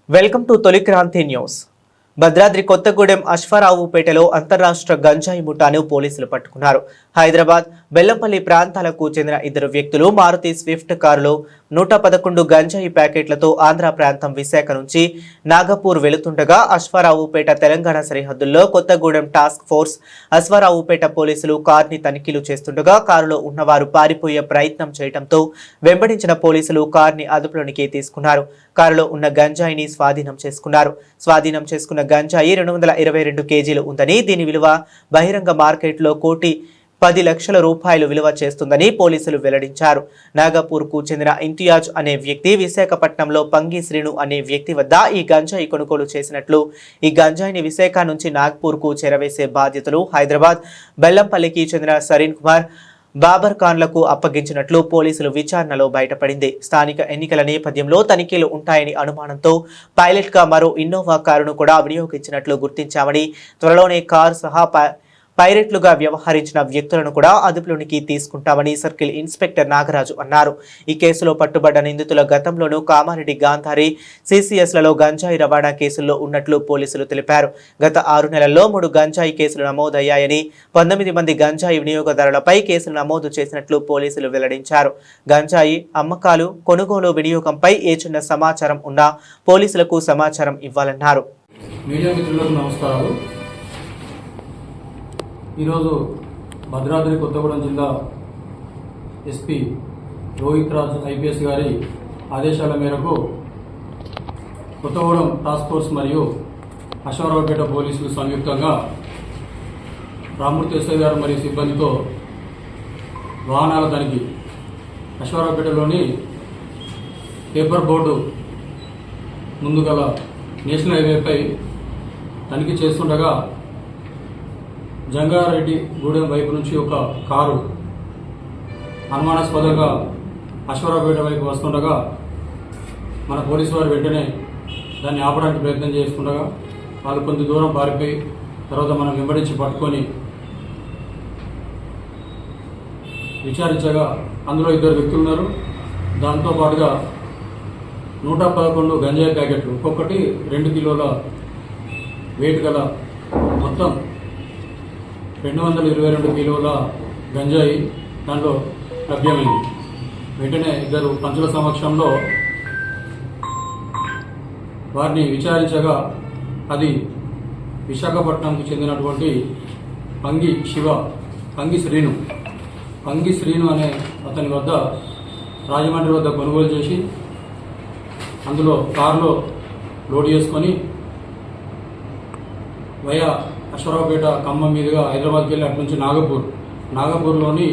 Welcome to తొలి Kranti news. Bhadradri Kothagudem అశ్వారావుపేటలో అంతర్రాష్ట్ర గంజాయి ముఠాను పోలీసులు పట్టుకున్నారు. హైదరాబాద్, బెల్లంపల్లి ప్రాంతాలకు చెందిన ఇద్దరు వ్యక్తులు మారుతి స్విఫ్ట్ కారులో 111 గంజాయి ప్యాకెట్లతో ఆంధ్ర ప్రాంతం విశాఖ నుంచి నాగపూర్ వెళుతుండగా అశ్వారావుపేట తెలంగాణ సరిహద్దుల్లో కొత్తగూడెం టాస్క్ ఫోర్స్ అశ్వారావుపేట పోలీసులు కార్ని తనిఖీలు చేస్తుండగా కారులో ఉన్నవారు పారిపోయే ప్రయత్నం చేయడంతో వెంబడించిన పోలీసులు కార్ని అదుపులోనికి తీసుకున్నారు. కారులో ఉన్న గంజాయిని స్వాధీనం చేసుకున్న గంజాయి 222 కేజీలు ఉందని, దీని విలువ బహిరంగ మార్కెట్లో ₹1,10,00,000 విలువ చేస్తుందని పోలీసులు వెల్లడించారు. నాగపూర్కు చెందిన ఇంతియాజ్ అనే వ్యక్తి విశాఖపట్నంలో పంగి శ్రీను అనే వ్యక్తి వద్ద ఈ గంజాయి కొనుగోలు చేసినట్లు, ఈ గంజాయిని విశాఖ నుంచి నాగ్పూర్కు చేరవేసే బాధ్యతలు హైదరాబాద్, బెల్లంపల్లికి చెందిన సరీన్ కుమార్, బాబర్ ఖాన్లకు అప్పగించినట్లు పోలీసులు విచారణలో బయటపడింది. స్థానిక ఎన్నికల నేపథ్యంలో తనిఖీలు ఉంటాయని అనుమానంతో పైలట్ గా మరో ఇన్నోవా కారును కూడా వినియోగించినట్లు గుర్తించామని, త్వరలోనే కారు సహా పైలట్లుగా వ్యవహరించిన వ్యక్తులను కూడా అదుపులోనికి తీసుకుంటామని సర్కిల్ ఇన్స్పెక్టర్ నాగరాజు అన్నారు. ఈ కేసులో పట్టుబడ్డ నిందితుల గతంలోనూ కామారెడ్డి, గాంధారి, సిసిఎస్లలో గంజాయి రవాణా కేసుల్లో ఉన్నట్లు పోలీసులు తెలిపారు. గత 6 నెలల్లో 3 గంజాయి కేసులు నమోదయ్యాయని, 19 మంది గంజాయి వినియోగదారులపై కేసులు నమోదు చేసినట్లు పోలీసులు వెల్లడించారు. గంజాయి అమ్మకాలు, కొనుగోలు, వినియోగంపై ఏ చిన్న సమాచారం ఉన్నా పోలీసులకు సమాచారం ఇవ్వాలన్నారు. మీడియా మిత్రులకు నమస్కారాలు. ఈరోజు భద్రాద్రి కొత్తగూడెం జిల్లా ఎస్పీ రోహిత్ రాజ్ ఐపీఎస్ గారి ఆదేశాల మేరకు కొత్తగూడెం టాస్క్ ఫోర్స్ మరియు అశ్వారావుపేట పోలీసులు సంయుక్తంగా రామూర్తి ఎస్ఐ గారు మరియు సిబ్బందితో వాహనాల తనిఖీ అశ్వారావుపేటలోని పేపర్ బోర్డు ముందు గల నేషనల్ హైవేపై తనిఖీ చేస్తుండగా జంగారెడ్డి గూడెం వైపు నుంచి ఒక కారు అనుమానాస్పదంగా అశ్వారావుపేట వైపు వస్తుండగా మన పోలీసు వారు వెంటనే దాన్ని ఆపడానికి ప్రయత్నం చేస్తుండగా వాళ్ళు కొంత దూరం పారిపోయి తర్వాత మనం వెంబడించి పట్టుకొని విచారించగా అందులో 2 వ్యక్తులు ఉన్నారు. దాంతోపాటుగా 111 గంజాయి ప్యాకెట్లు, ఒక్కొక్కటి 2 కిలోల వెయిట్ గల మొత్తం 222 కిలోల గంజాయి దాంట్లో లభ్యమైంది. వెంటనే 2 పంచుల సమక్షంలో వారిని విచారించగా అది విశాఖపట్నంకు చెందినటువంటి పంగి శ్రీను అనే అతని వద్ద రాజమండ్రి వద్ద కొనుగోలు చేసి అందులో కారులో లోడ్ చేసుకొని వయా అశ్వారావుపేట ఖమ్మం మీదుగా హైదరాబాద్కి వెళ్ళి అటు నుంచి నాగపూర్లోని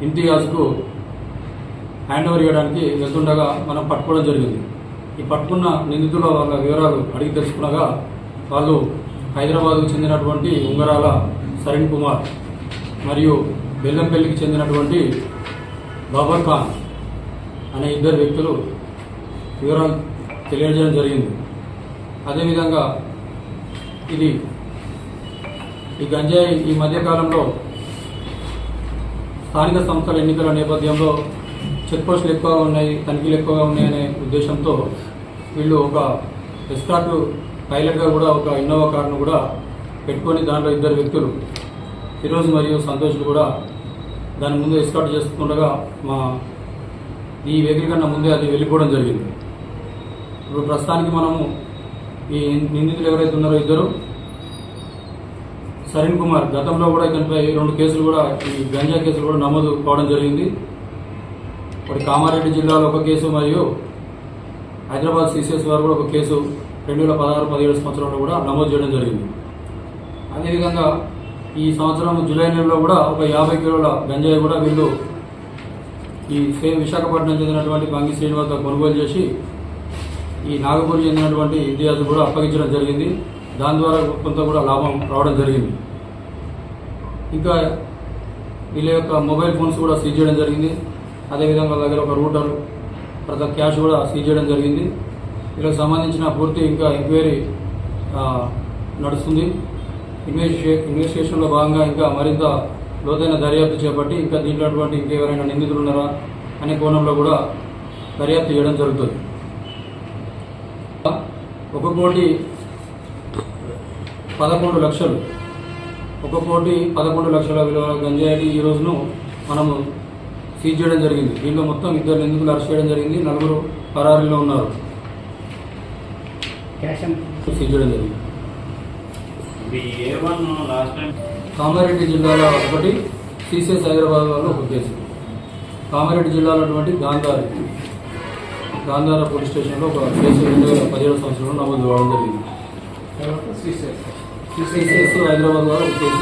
ఇంతియాజ్కు హ్యాండ్ ఓవర్ చేయడానికి వెళ్తుండగా మనం పట్టుకోవడం జరిగింది. ఈ పట్టుకున్న నిందితుల వాళ్ళ వివరాలు అడిగి తెలుసుకునగా వాళ్ళు హైదరాబాద్కు చెందినటువంటి ఉంగరాల సరీన్ కుమార్ మరియు బెల్లంపల్లికి చెందినటువంటి బాబర్ ఖాన్ అనే 2 వ్యక్తులు వివరాలు తెలియజేయడం జరిగింది. అదేవిధంగా ఈ గంజాయి ఈ మధ్యకాలంలో స్థానిక సంస్థల ఎన్నికల నేపథ్యంలో చెక్ పోస్టులు ఎక్కువగా ఉన్నాయి, తనిఖీలు ఎక్కువగా ఉన్నాయనే ఉద్దేశంతో వీళ్ళు ఒక ఎస్కార్ట్ పైలట్గా కూడా ఒక ఇన్నోవా కారును కూడా పెట్టుకొని దాంట్లో 2 వ్యక్తులు ఫిరోజ్ మరియు సంతోష్లు కూడా దాని ముందు ఎస్కార్ట్ చేస్తుండగా ఈ వెహికల్ కన్నా ముందే అది వెళ్ళిపోవడం జరిగింది. ఇప్పుడు ప్రస్తుతానికి మనము ఈ నిందితులు ఎవరైతే ఉన్నారో 2 సరీన్ కుమార్, గతంలో కూడా ఇతనిపై 2 కేసులు కూడా ఈ గంజా కేసులు కూడా నమోదు కావడం జరిగింది. ఒకటి కామారెడ్డి జిల్లాలో ఒక కేసు మరియు హైదరాబాద్ సిసిఎస్ వారు కూడా ఒక కేసు 2016-17 సంవత్సరంలో కూడా నమోదు చేయడం జరిగింది. అదేవిధంగా ఈ సంవత్సరం జూలై నెలలో కూడా ఒక 50 కిలోల గంజాయి కూడా వీళ్ళు ఈ సేమ్ విశాఖపట్నం చెందినటువంటి పంగి శ్రీను వద్ద కొనుగోలు చేసి ఈ నాగపూర్ చెందినటువంటి ఇంతియాజ్ కూడా అప్పగించడం జరిగింది. దాని ద్వారా కొంత కూడా లాభం రావడం జరిగింది. ఇంకా వీళ్ళ యొక్క మొబైల్ ఫోన్స్ కూడా సీజ్ చేయడం జరిగింది. అదేవిధంగా వాళ్ళ దగ్గర ఒక రూటర్, తర్వాత క్యాష్ కూడా సీజ్ చేయడం జరిగింది. వీళ్ళకి సంబంధించిన పూర్తి ఇంకా ఎంక్వైరీ నడుస్తుంది. ఇన్వెస్టిగేషన్లో భాగంగా ఇంకా మరింత లోతైన దర్యాప్తు చేపట్టి ఇంకా దీంట్లో ఇంకెవరైనా నిందితులు ఉన్నారా అనే కోణంలో కూడా దర్యాప్తు చేయడం జరుగుతుంది. 1,11,00,000 విలువ గంజాయిని ఈ రోజును మనము సీజ్ చేయడం జరిగింది. దీంట్లో మొత్తం 2 నిందితులు అరెస్ట్ చేయడం జరిగింది. 4 పరారీలో ఉన్నారు. సీజ్ చేయడం జరిగింది. కామారెడ్డి జిల్లాలో ఒకటి, సిసిఎస్ హైదరాబాద్ వాళ్ళు ఒక కేసు. కామారెడ్డి జిల్లాలో ఉన్నటువంటి గాంధార పోలీస్ స్టేషన్లో ఒక కేసు 2017 సంవత్సరంలో నమోదు కావడం జరిగింది. సిసిఎస్ హైదరాబాద్ వాళ్ళు ఒక కేసు.